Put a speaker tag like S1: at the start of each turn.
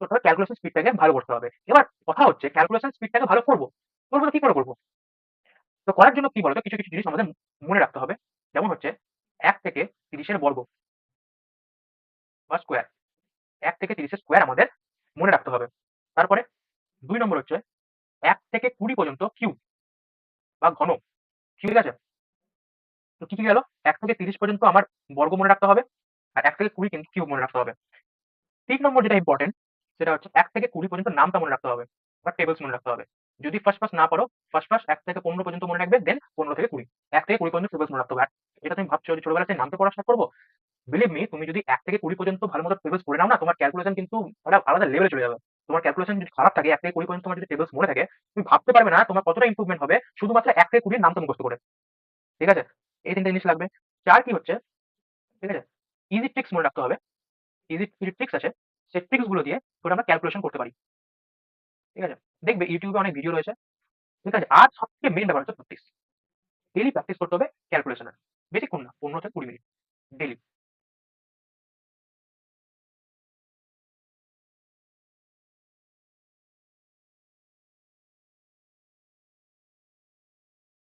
S1: করতে হবে ক্যালকুলেশন স্পিডটাকে ভালো করতে হবে। এবার কথা হচ্ছে ক্যালকুলেশন স্পিডটাকে ভালো করবো। করবো তো কি করে করবো? তো করার জন্য কি বলতো কিছু জিনিস আমাদের মনে রাখতে হবে। যেমন হচ্ছে ১ থেকে ৩০ এর বর্গ বা স্কোয়ার। ১ থেকে ৩০ এর স্কোয়ার আমাদের মনে রাখতে হবে। তারপরে ২ নম্বর হচ্ছে ১ থেকে ২০ পর্যন্ত কিউব বা ঘন। ঠিক আছে? তো কি গেল? ১ থেকে ৩০ পর্যন্ত আমার বর্গ মনে রাখতে হবে। আর ১ থেকে ২০ কিন্তু কিউব মনে রাখতে হবে। ৩ নম্বর যেটা ইম্পোর্টেন্ট সেটা হচ্ছে ১ থেকে ২০ পর্যন্ত নামটা মনে রাখতে হবে বা টেবলস মনে রাখতে হবে। যদি ফার্স্ট না পারো, ফার্স্ট ১ থেকে ১৫ পর্যন্ত মনে রাখবে, দেন ১৫ থেকে ২০। ১ থেকে ২০ পর্যন্ত টেবলস মনে রাখতে হবে। আর এটা তুমি ভাবছো যে ছোটবেলা থেকে নামতে পড়া স্টার্ট করবো। বিলিভ মি তুমি যদি ১ থেকে ২০ পর্যন্ত ভালোমতো টেবলস পড়ে নাও না, তোমার ক্যালকুলেশন কিন্তু একটা আলাদা লেভেলে চলে যাবে। তোমার ক্যালকুলেশন যদি খারাপ থাকে ১ থেকে ২০ পর্যন্ত তোমার যদি টেবলস মনে থাকে, তুমি ভাবতে পারবে না তোমার কতটা ইমপ্রুভমেন্ট হবে শুধুমাত্র ১ থেকে ২০ এর নামটা মুখস্থ করে। ঠিক আছে? এই ৩ টে জিনিস লাগবে। ৪ কি হচ্ছে, ঠিক আছে? ইজি ট্রিকস মনে রাখতে হবে। ইজি কিছু ট্রিকস আছে। সেই ট্রিকস গুলো দিয়ে করে আমরা ক্যালকুলেশন করতে পারি। ঠিক আছে? দেখবে YouTube এ অনেক ভিডিও রয়েছে। ঠিক আছে? আর সবথেকে মেইন ব্যাপার হচ্ছে প্র্যাকটিস। ডেইলি প্র্যাকটিস করতে হবে ক্যালকুলেশনের। বেশিক্ষণ না, ১৫ থেকে ২০ মিনিট ডেইলি।